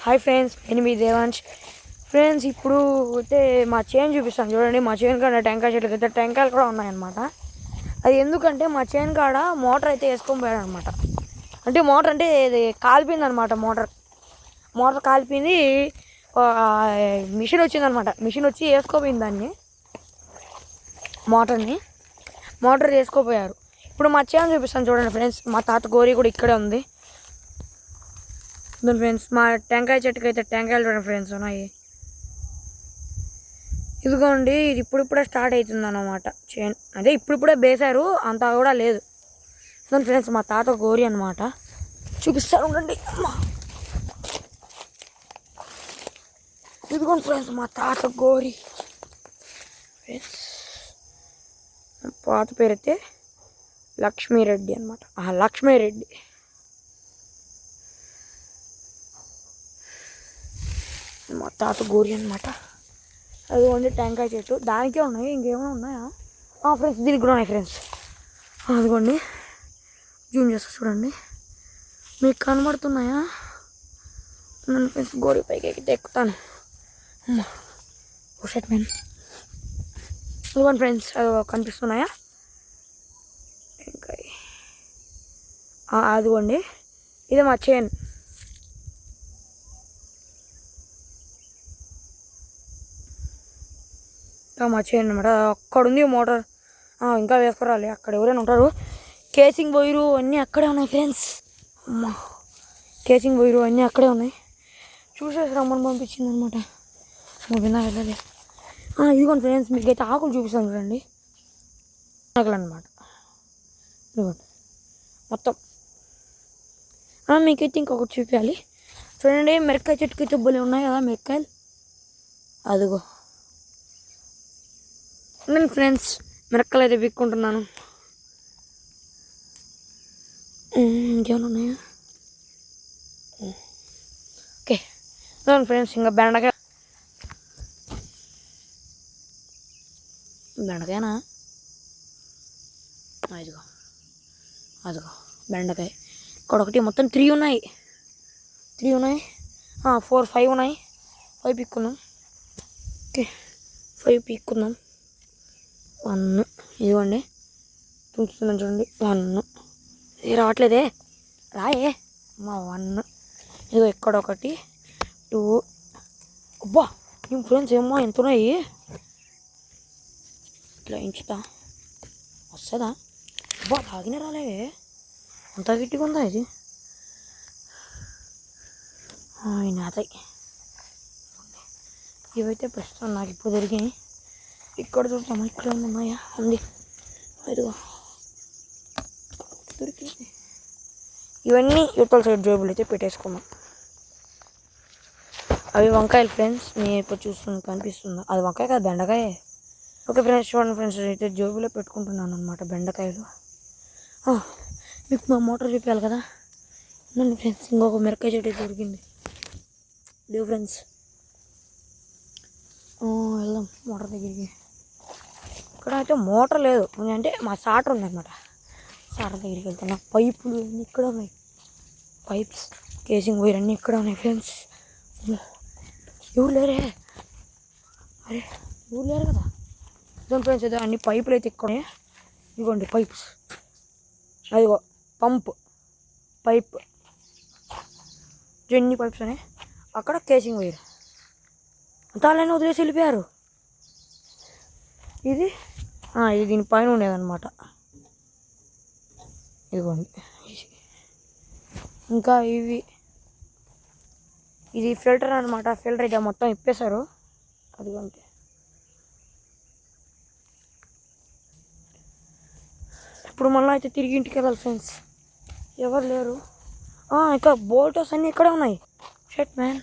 Hi friends, నేను మీ Devansh. Friends, ఇప్పుడు అయితే మా చేను చూపిస్తాను చూడండి. మా చేను కాడ టెంకాయ చెట్లు అయితే టెంకాయలు కూడా ఉన్నాయన్నమాట. అది ఎందుకంటే మా చేను కాడ మోటార్ అయితే వేసుకొని పోయాడు అనమాట. అంటే మోటార్ అంటే ఇది కాలిపోయింది అనమాట. మోటార్ కాలిపోయింది. మిషన్ వచ్చిందనమాట. మిషన్ వచ్చి వేసుకోపోయింది దాన్ని, మోటార్ వేసుకోపోయారు. ఇప్పుడు మా చేను చూపిస్తాను చూడండి ఫ్రెండ్స్. మా తాత గోరి కూడా ఇక్కడే ఉంది ఫ్రెండ్స్. మా టెంకాయ చెట్టుకి అయితే టెంకాయలు చూడండి ఫ్రెండ్స్ ఉన్నాయి. ఇదిగోండి, ఇది ఇప్పుడిప్పుడే స్టార్ట్ అవుతుంది అన్నమాట చేను. అదే ఇప్పుడిప్పుడే వేశారు, అంతా కూడా లేదు. ఇదిగోండి ఫ్రెండ్స్, మా తాత గోరి అనమాట. చూపిస్తారు ఉండండి. ఇదిగోండి ఫ్రెండ్స్, మా తాత గోరి ఫ్రెండ్స్. పాత పేరైతే లక్ష్మీరెడ్డి అనమాట. లక్ష్మీరెడ్డి. మా తాత గోరి అనమాట. అది ఓన్లీ టెంకాయ చెట్టు, దానికే ఉన్నాయి. ఇంకేమైనా ఉన్నాయా ఫ్రెండ్స్? దీనికి కూడా ఉన్నాయి ఫ్రెండ్స్. అదిగోండి, జూమ్ చేస్తా చూడండి. మీకు కనబడుతున్నాయా? నన్ను ఫ్రెండ్స్ గోరి పైకి ఎక్కితే ఎక్కుతాను. Shut man. ఇదిగోండి ఫ్రెండ్స్, అది కనిపిస్తున్నాయా టెంకాయ? అదిగోండి, ఇది మా చేన్. మా చేను అనమాట. అక్కడ ఉంది మోటార్. ఇంకా వేసుకురాలి. అక్కడ ఎవరైనా ఉంటారు. కేసింగ్ వైరు అన్నీ అక్కడే ఉన్నాయి ఫ్రెండ్స్. కేసింగ్ వైరు అన్నీ అక్కడే ఉన్నాయి. చూసేసి రమ్మని పంపించింది అనమాట. మా విన్నా వెళ్ళాలి. ఇదిగోండి ఫ్రెండ్స్, మీకైతే ఆకులు చూపిస్తాను చూడండి. ఆకులు అనమాట ఇదిగోండి మొత్తం. మీకైతే ఇంకొకటి చూపించాలి చూడండి. మిరపకాయ చెట్టుకి తుబ్బలు ఉన్నాయి కదా, మిరపకాయలు. అదిగో నేను ఫ్రెండ్స్ మిరపకాయలు అయితే బిక్కుంటున్నాను. ఇంకేమైనా ఉన్నాయా? ఓకే ఫ్రెండ్స్, ఇంకా బెండకాయనా? ఇదిగో అదిగో బెండకాయ. ఇక్కడ ఒకటి, మొత్తం 3 ఉన్నాయి. 4, 5 ఉన్నాయి. 5 పీక్కుందాం. ఓకే, 5 పీక్కుందాం. 1 ఇదిగోండి, చూస్తున్నాను చూడండి. 1 ఇది రావట్లేదే, రాయే మా 1. ఇదిగో ఇక్కడ ఒకటి, 2. అబ్బా ఏం ఫ్రెండ్స్, ఏమో ఎంత ఉన్నాయి. ఇట్లా ఇంచుతా వస్తుందా? అబ్బా తాగిన రాలే, అంత గట్టిగా ఉందా ఇది? నాతాయి. ఇవైతే ప్రస్తుతం నాకు ఇప్పుడు దొరికాయి. ఇక్కడ చూద్దామా, ఇక్కడ ఉన్నాయా? ఉంది, ఇదిగో దొరికింది. ఇవన్నీ యూటల్ సైడ్ జోబులు అయితే పెట్టేసుకున్నాం. అవి వంకాయలు ఫ్రెండ్స్. నేను ఇప్పుడు చూస్తున్నాను, కనిపిస్తుందా? అది వంకాయ కాదు, బెండకాయ. ఓకే ఫ్రెండ్స్, చూడండి ఫ్రెండ్స్, అయితే జోబులో పెట్టుకుంటున్నాను అనమాట బెండకాయలు. మీకు మా మోటార్ చూపించాలి కదా. నన్ను ఫ్రెండ్స్, ఇంకొక మిరపకాయ చెట్టు దొరికింది. లేవు ఫ్రెండ్స్, వెళ్దాం మోటార్ దగ్గరికి. ఇక్కడ అయితే మోటార్ లేదు, అంటే మా సాటర్ ఉందన్నమాట. సాటర్ దగ్గరికి వెళ్తున్నా. పైపులు అన్నీ ఇక్కడ ఉన్నాయి. పైప్స్, కేసింగ్ వైర్ అన్నీ ఇక్కడ ఉన్నాయి ఫ్రెండ్స్. ఎవరు లేరే? అరే ఎవరు లేరు కదా. ఇదిగో ఫ్రెండ్స్, అయితే అన్ని పైపులు అయితే ఇక్కడ ఉన్నాయి. ఇదిగోండి పైప్స్. అదిగో పైప్ ఎన్ని పైప్స్ ఉన్నాయి. అక్కడ కేసింగ్ వైర్ అంతా అలానే వదిలేసి వెళ్ళిపోయారు. ఇది దీని పైన ఉండేదన్నమాట. ఇదిగోండి. ఇంకా ఇది ఫిల్టర్ అనమాట. ఫిల్టర్ అయితే మొత్తం ఇప్పేశారు. అదిగోండి. ఇప్పుడు మళ్ళీ అయితే తిరిగి ఇంటికి వెళ్ళాలి ఫ్రెండ్స్. ఎవరు లేరు. ఇంకా బోల్టోస్ అన్నీ ఇక్కడే ఉన్నాయి. Shut man.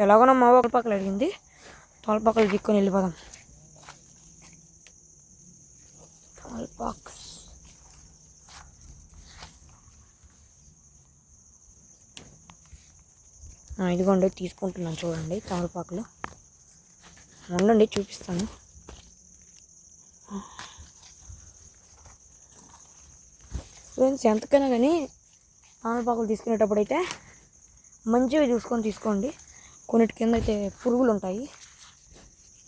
ఎలాగో మా తోలపాకలు అడిగింది, తోలపాకలు దిక్కుని వెళ్ళిపోదాం. తోలపాక్స్ ఇదిగోండి, తీసుకుంటున్నాను చూడండి. తమలపాకులు ఉండండి, చూపిస్తాను. ఫ్రెండ్స్, ఎంతకైనా కానీ తమలపాకులు తీసుకునేటప్పుడు అయితే మంచిగా చూసుకొని తీసుకోండి. కొన్నిటి కింద అయితే పురుగులు ఉంటాయి,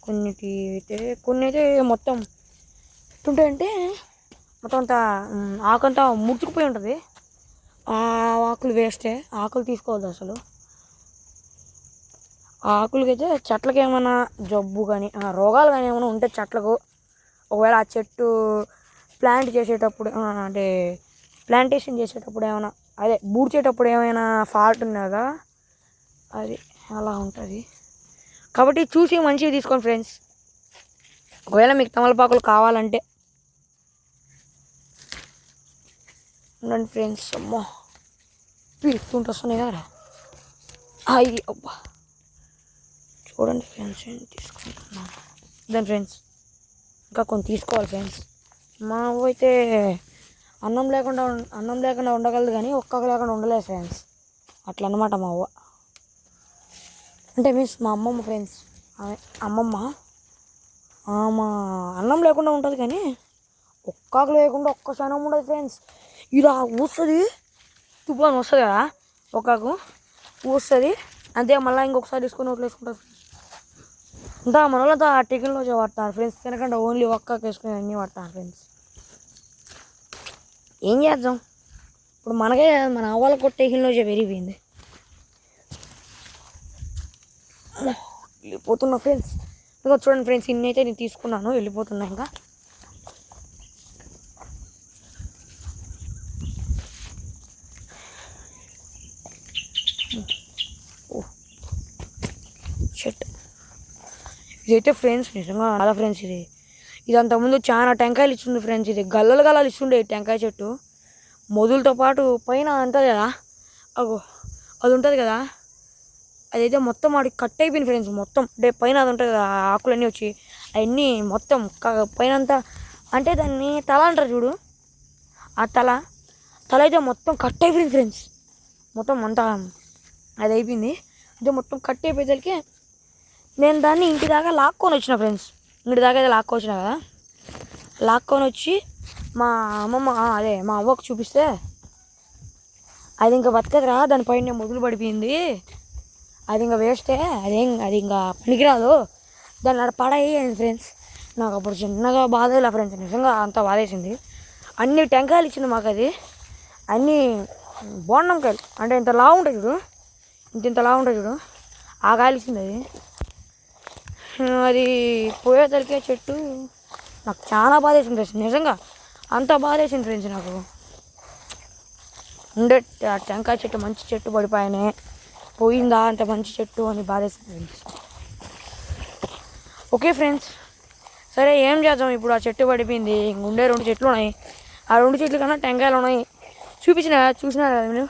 కొన్ని అయితే మొత్తం ఎట్లుంటాయంటే మొత్తం అంతా ఆకంతా ముడుచుకుపోయి ఉంటుంది. ఆ ఆకులు వేస్టే, ఆకులు తీసుకోవద్దు అసలు. ఆ ఆకులకైతే చెట్లకి ఏమైనా జబ్బు కానీ రోగాలు కానీ ఏమైనా ఉంటే చెట్లకు, ఒకవేళ ఆ చెట్టు ప్లాంట్ చేసేటప్పుడు అంటే ప్లాంటేషన్ చేసేటప్పుడు ఏమైనా అదే బూడ్చేటప్పుడు ఏమైనా ఫాల్ట్ ఉంది కదా, అది అలా ఉంటుంది. కాబట్టి చూసి మంచిగా తీసుకోండి ఫ్రెండ్స్. ఒకవేళ మీకు తమలపాకులు కావాలంటే ఉండండి ఫ్రెండ్స్. అమ్మా పీక్కుంటూ వస్తున్నాయి కదా, అయ్యి అబ్బా చూడండి ఫ్రెండ్స్ ఏం తీసుకుంటున్నాను. దాని ఫ్రెండ్స్ ఇంకా కొన్ని తీసుకోవాలి ఫ్రెండ్స్. మా అవ్వ అయితే అన్నం లేకుండా ఉండగలదు కానీ ఒక్కగా లేకుండా ఉండలేదు ఫ్రెండ్స్. అట్లా అన్నమాట మా అవ్వ. అంటే మీన్స్ మా అమ్మమ్మ ఫ్రెండ్స్. అమ్మమ్మ మా అన్నం లేకుండా ఉంటుంది కానీ ఒక్కగా లేకుండా ఒక్క క్షణం ఉండదు ఫ్రెండ్స్. ఇలా వస్తుంది, తుఫాను వస్తుంది కదా, ఒక్కకు వస్తుంది అంతే, మళ్ళీ ఇంకొకసారి తీసుకొని నోట్లు వేసుకుంటారు. ఇంకా మన వాళ్ళతో ఆ టెక్నాలజీ పడతారు ఫ్రెండ్స్. తినకుండా ఓన్లీ ఒక్కకి వేసుకుని అన్నీ పడతారు ఫ్రెండ్స్. ఏం చేద్దాం ఇప్పుడు, మనకే మన అవ్వాలకు కూడా టెక్నాలజీ పెరిగిపోయింది. వెళ్ళిపోతున్నా ఫ్రెండ్స్. ఇంకా చూడండి ఫ్రెండ్స్, ఇన్ని అయితే నేను తీసుకున్నాను, వెళ్ళిపోతున్నా. ఇంకా షట్ ఇదైతే ఫ్రెండ్స్ నిజంగా చాలా ఫ్రెండ్స్. ఇది అంతకుముందు చాలా టెంకాయలు ఇస్తుంది ఫ్రెండ్స్. ఇది గల్లలు ఇస్తుండే టెంకాయ చెట్టు. మొదలతో పాటు పైన ఉంటుంది కదా, అది ఉంటుంది కదా, అదైతే మొత్తం వాడికి కట్ అయిపోయింది ఫ్రెండ్స్. మొత్తం అంటే పైన అది ఉంటుంది కదా, ఆకులన్నీ వచ్చి అవన్నీ మొత్తం పైన అంతా, అంటే దాన్ని తల అంటారు చూడు, ఆ తల అయితే మొత్తం కట్ అయిపోయింది ఫ్రెండ్స్. మొత్తం అంతా అది అయిపోయింది. అంటే మొత్తం కట్ అయిపోయేసరికి నేను దాన్ని ఇంటి దాకా లాక్కొని వచ్చిన ఫ్రెండ్స్. ఇంటి దాకా అయితే లాక్కొని వచ్చిన కదా, లాక్కొని వచ్చి మా అమ్మమ్మ అదే మా అవ్వకు చూపిస్తే, అది ఇంకా బతకదురా, దానిపైన మొదలు పడిపోయింది, అది ఇంకా వేస్టే, అది ఇంకా పనికిరాదు, దాన్ని అక్కడ పడేయండి ఫ్రెండ్స్. నాకు అప్పుడు చిన్నగా బాధ ఇలా ఫ్రెండ్స్, నిజంగా అంత బాధేసింది. అన్ని టెంకాయలు ఇచ్చింది మాకు. అది అన్నీ బోండంకాయలు, అంటే ఇంత లావు ఉంటుంది చూడు, ఇంత లావు ఉంటుంది చూడు, ఆ కాయలు ఇచ్చింది. అది పోయేసరికి చెట్టు నాకు చాలా బాధేసింది ఫ్రెండ్స్. నిజంగా అంత బాధేసింది ఫ్రెండ్స్. నాకు ఉండే టెంకాయ చెట్టు, మంచి చెట్టు పడిపోయానే, పోయిందా అంత మంచి చెట్టు అని బాధేసింది ఫ్రెండ్స్. ఓకే ఫ్రెండ్స్, సరే ఏం చేద్దాం ఇప్పుడు, ఆ చెట్టు పడిపోయింది. ఉండే 2 చెట్లు ఉన్నాయి, ఆ 2 చెట్ల కన్నా టెంకాయలు ఉన్నాయి. చూసినా కదా మీరు,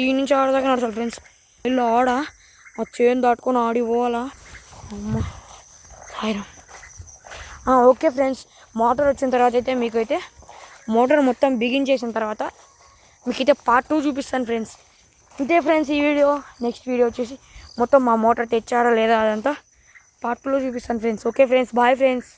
ఈ నుంచి ఆడదాకా నడచాలి ఫ్రెండ్స్. ఇల్లు ఆ చేను దాటుకొని ఆడి పోవాలా. అమ్మ సాయిరం. ఓకే ఫ్రెండ్స్, మోటార్ వచ్చిన తర్వాత అయితే మీకైతే మోటార్ మొత్తం బిగించేసిన తర్వాత మీకైతే పార్ట్ 2 చూపిస్తాను ఫ్రెండ్స్. ఇంతే ఫ్రెండ్స్ ఈ వీడియో. నెక్స్ట్ వీడియో వచ్చేసి మొత్తం మా మోటార్ తెచ్చారా లేదా అదంతా పార్ట్ 2లో చూపిస్తాను friends. Okay friends, bye friends.